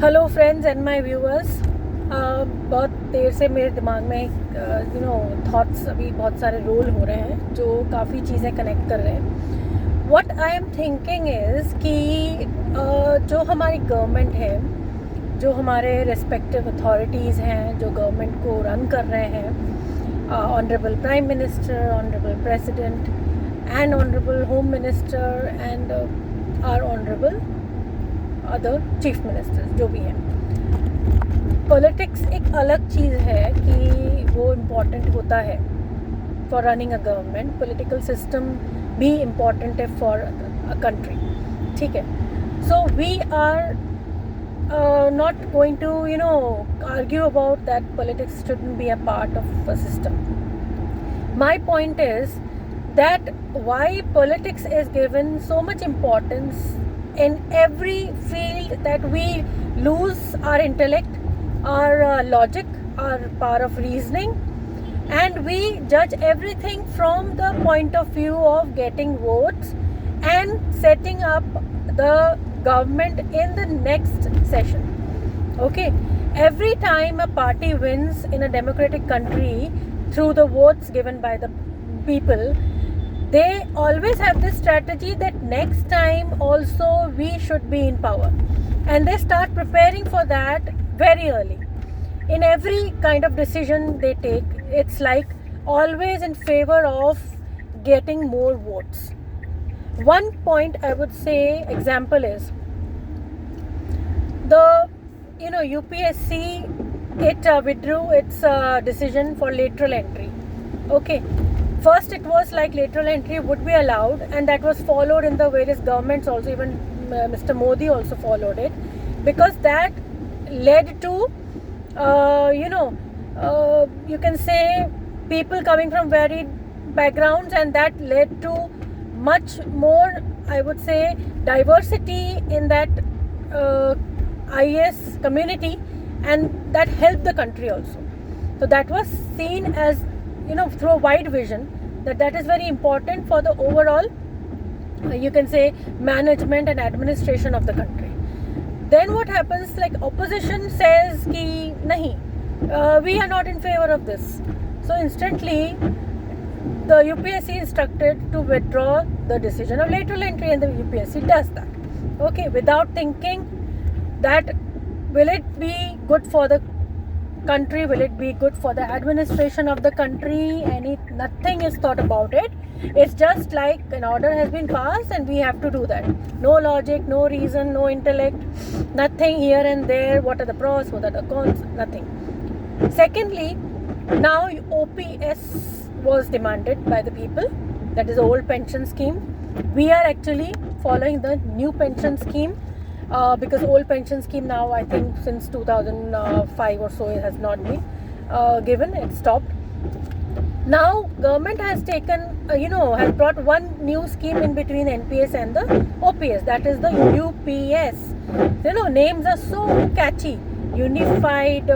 Hello friends and my viewers. बहुत देर से मेरे दिमाग में थॉट्स अभी बहुत सारे रोल हो रहे हैं जो काफ़ी चीज़ें कनेक्ट कर रहे हैं। What I am thinking is कि जो हमारी गवर्नमेंट है, जो हमारे रिस्पेक्टिव अथॉरिटीज़ हैं जो गवर्नमेंट को रन कर रहे हैं, honourable prime minister, honourable president and honourable home minister and our honourable other chief ministers जो भी हैं। पॉलिटिक्स एक अलग चीज़ है कि वो इम्पॉर्टेंट होता है for running a government. Political system भी इम्पॉर्टेंट है फॉर अ कंट्री, ठीक है। So we are not going to argue about that politics shouldn't be a part of a system. My point is that why politics is given so much importance in every field that we lose our intellect, our logic, our power of reasoning, and we judge everything from the point of view of getting votes and setting up the government in the next session. Okay, every time a party wins in a democratic country through the votes given by the people, they always have this strategy that next time also we should be in power, and they start preparing for that very early. In every kind of decision they take, it's like always in favor of getting more votes. One point I would say example is the UPSC, it withdrew its decision for lateral entry. Okay, first it was like lateral entry would be allowed, and that was followed in the various governments also. Even Mr. Modi also followed it, because that led to you can say people coming from varied backgrounds, and that led to much more, I would say, diversity in that IAS community, and that helped the country also. So that was seen as, through a wide vision, that is very important for the overall you can say management and administration of the country. Then what happens, like opposition says ki nahi, we are not in favor of this, so instantly the UPSC instructed to withdraw the decision of lateral entry, and the UPSC does that. Okay, without thinking that will it be good for the country, will it be good for the administration of the country, nothing is thought about it. It's just like an order has been passed and we have to do that. No logic, no reason, no intellect, nothing here and there. What are the pros, what are the cons? Nothing. Secondly, now OPS was demanded by the people, that is the old pension scheme. We are actually following the new pension scheme, because old pension scheme now, I think since 2005 or so, it has not been given, it stopped. Now government has taken has brought one new scheme in between NPS and the OPS, that is the UPS. Names are so catchy. Unified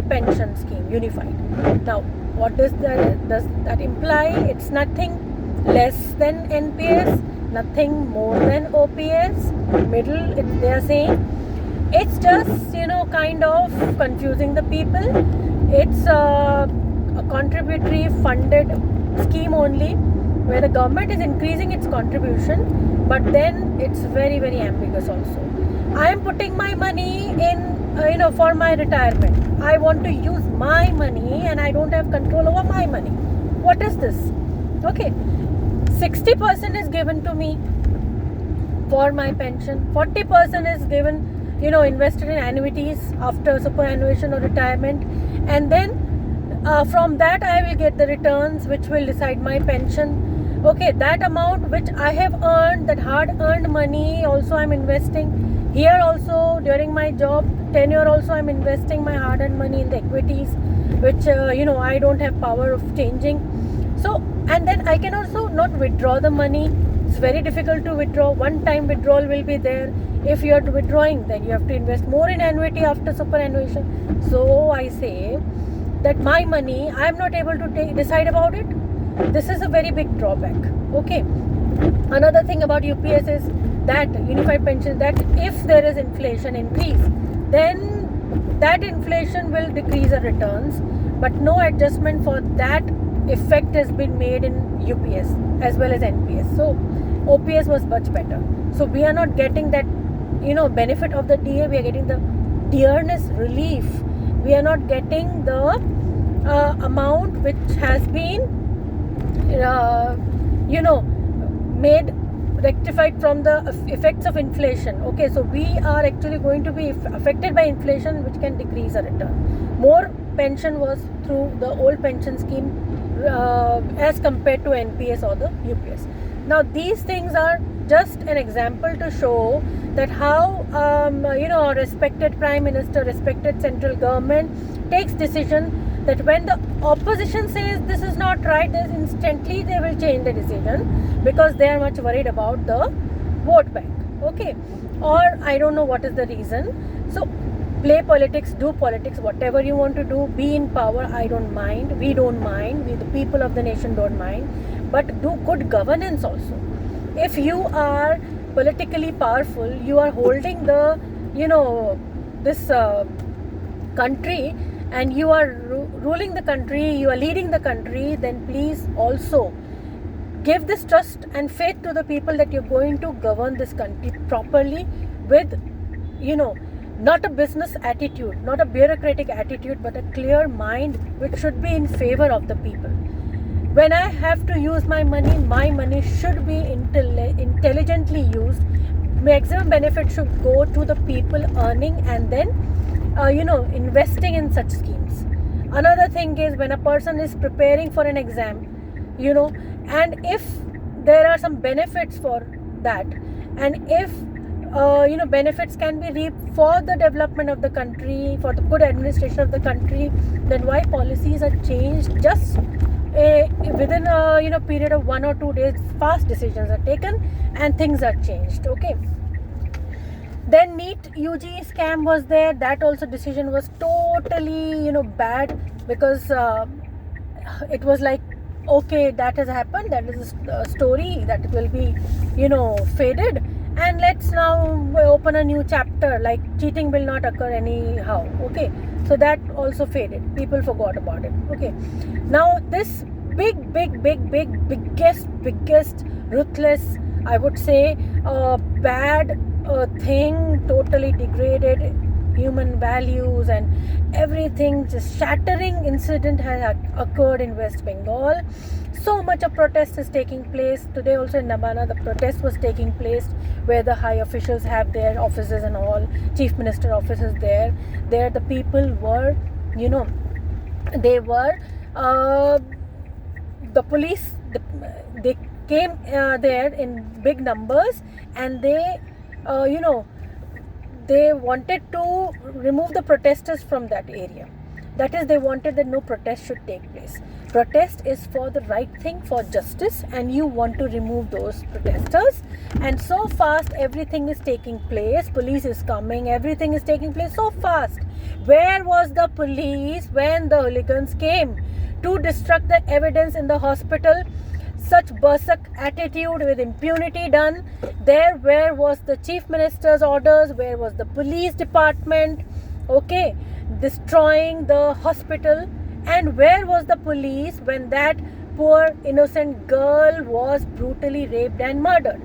pension scheme, unified. Now what does that imply? It's nothing less than NPS, nothing more than OPS. Middle, they are saying. It's just kind of confusing the people. It's a contributory funded scheme only, where the government is increasing its contribution, but then it's very, very ambiguous also. I am putting my money in for my retirement. I want to use my money and I don't have control over my money. What is this? Okay, 60% is given to me for my pension, 40% is given invested in annuities after superannuation or retirement, and then from that I will get the returns which will decide my pension. Okay, that amount which I have earned, that hard earned money, also I'm investing here. Also during my job tenure also I'm investing my hard earned money in the equities, which I don't have power of changing. So, and then I can also not withdraw the money. It's very difficult to withdraw. One time withdrawal will be there. If you are withdrawing, then you have to invest more in annuity after superannuation. So I say that my money, I am not able to decide about it. This is a very big drawback. Okay, another thing about UPS is that unified pension, that if there is inflation increase, then that inflation will decrease our returns, but no adjustment for that effect has been made in UPS as well as NPS. So OPS was much better. So we are not getting that benefit of the DA. We are getting the dearness relief. We are not getting the amount which has been made rectified from the effects of inflation. Okay, so we are actually going to be affected by inflation, which can decrease our return. More pension was through the old pension scheme as compared to NPS or the UPS. Now these things are just an example to show that how our respected Prime Minister, respected central government takes decision, that when the opposition says this is not right, then instantly they will change the decision because they are much worried about the vote bank. Okay, or I don't know what is the reason. So play politics, do politics, whatever you want to do, be in power. I don't mind. We don't mind. We, the people of the nation, don't mind. But do good governance also. If you are politically powerful, you are holding the this country, and you are ruling the country, you are leading the country, then please also give this trust and faith to the people that you're going to govern this country properly with not a business attitude, not a bureaucratic attitude, but a clear mind which should be in favor of the people. When I have to use my money should be intelligently used. Maximum benefit should go to the people earning and then investing in such schemes. Another thing is, when a person is preparing for an exam, and if there are some benefits for that, and if benefits can be reaped for the development of the country, for the good administration of the country, then why policies are changed just within a period of 1 or 2 days? Fast decisions are taken and things are changed. Okay. Then NEET UG scam was there. That also decision was totally bad, because it was like, okay, that has happened, that is a story that will be faded, and let's now open a new chapter, like cheating will not occur anyhow. Okay, so that also faded, people forgot about it. Okay, now this biggest ruthless, I would say, bad thing, totally degraded human values and everything, just shattering incident has occurred in West Bengal. So much of protest is taking place. Today also in Nabana, the protest was taking place, where the high officials have their offices and all, chief minister offices there. There the people were, they were, the police, they came there in big numbers, and they they wanted to remove the protesters from that area. That is, they wanted that no protest should take place. Protest is for the right thing, for justice, and you want to remove those protesters. And so fast everything is taking place. Police is coming, everything is taking place so fast. Where was the police when the hooligans came to destruct the evidence in the hospital? Such berserk attitude with impunity done there. Where was the chief minister's orders? Where was the police department? Okay, destroying the hospital. And where was the police when that poor innocent girl was brutally raped and murdered?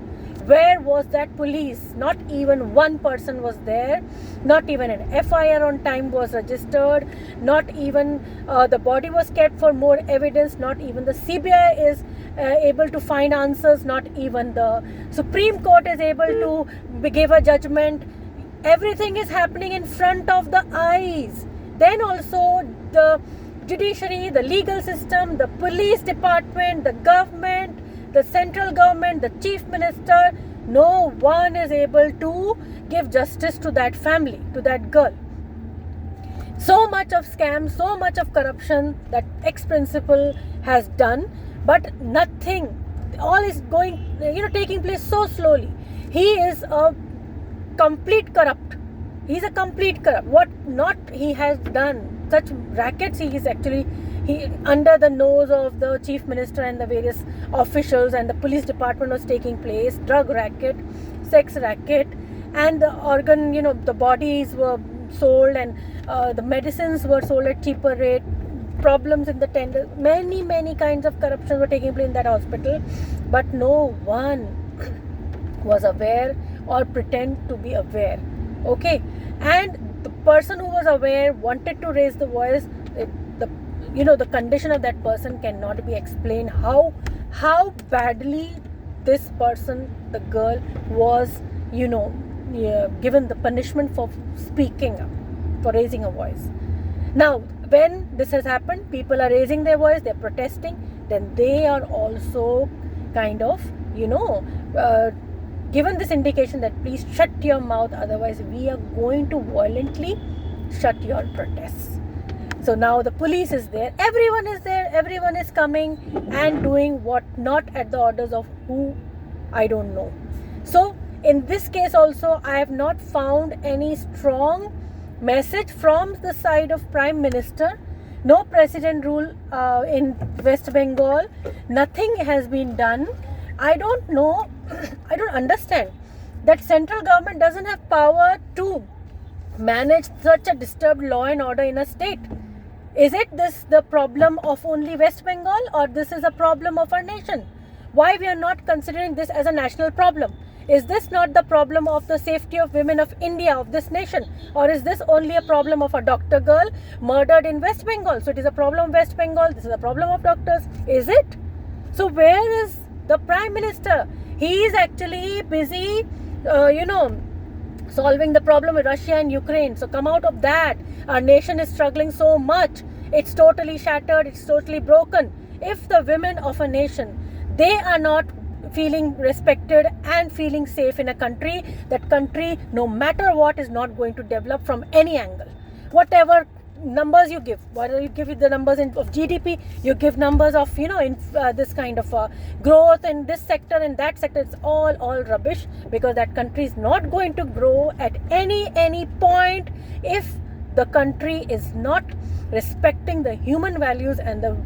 Where was that police? Not even one person was there. Not even an FIR on time was registered. Not even the body was kept for more evidence. Not even the CBI is able to find answers. Not even the Supreme Court is able to give a judgment. Everything is happening in front of the eyes. Then also the judiciary, the legal system, the police department, the government, the central government, the chief minister, no one is able to give justice to that family, to that girl. So much of scam, so much of corruption that ex-principal has done, but nothing. All is going, taking place so slowly. He is a complete corrupt. He's a complete corrupt. What not he has done, such rackets he is actually, he under the nose of the chief minister and the various officials, and the police department was taking place. Drug racket, sex racket, and the organ, the bodies were sold, and the medicines were sold at cheaper rate, problems in the tender, many kinds of corruptions were taking place in that hospital, but no one was aware or pretend to be aware. Okay, and the person who was aware wanted to raise the voice. The condition of that person cannot be explained, how badly this person, the girl, was given the punishment for speaking up, for raising a voice. Now when this has happened, people are raising their voice, they're protesting, then they are also kind of given this indication that please shut your mouth, otherwise we are going to violently shut your protests. So now the police is there, everyone is there, everyone is coming and doing what not at the orders of who, I don't know. So in this case also, I have not found any strong message from the side of Prime Minister. No president rule in West Bengal. Nothing has been done. I don't know. I don't understand that central government doesn't have power to manage such a disturbed law and order in a state. Is it this the problem of only West Bengal, or this is a problem of our nation? Why we are not considering this as a national problem? Is this not the problem of the safety of women of India, of this nation? Or is this only a problem of a doctor girl murdered in West Bengal? So it is a problem of West Bengal, this is a problem of doctors. Is it? So where is the Prime Minister? He is actually busy, solving the problem with Russia and Ukraine. So come out of that. Our nation is struggling so much. It's totally shattered, it's totally broken. If the women of a nation, they are not feeling respected and feeling safe in a country, that country, no matter what, is not going to develop from any angle. Whatever numbers you give, whether you give the numbers of GDP, you give numbers of this kind of growth in this sector and that sector, it's all rubbish, because that country is not going to grow at any point if the country is not respecting the human values and the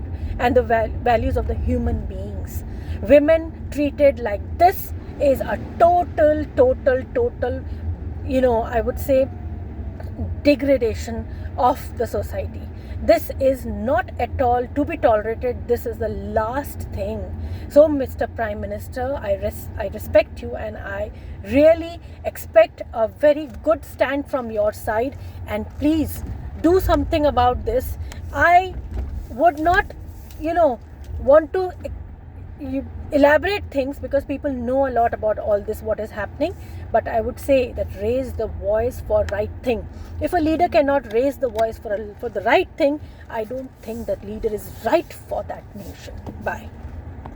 values of the human beings. Women treated like this is a total, I would say, degradation of the society. This is not at all to be tolerated. This is the last thing. So Mr. Prime Minister, I respect you, and I really expect a very good stand from your side, and please do something about this. I would not want to elaborate things, because people know a lot about all this, what is happening, but I would say that raise the voice for right thing. If a leader cannot raise the voice for the right thing, I don't think that leader is right for that nation. Bye.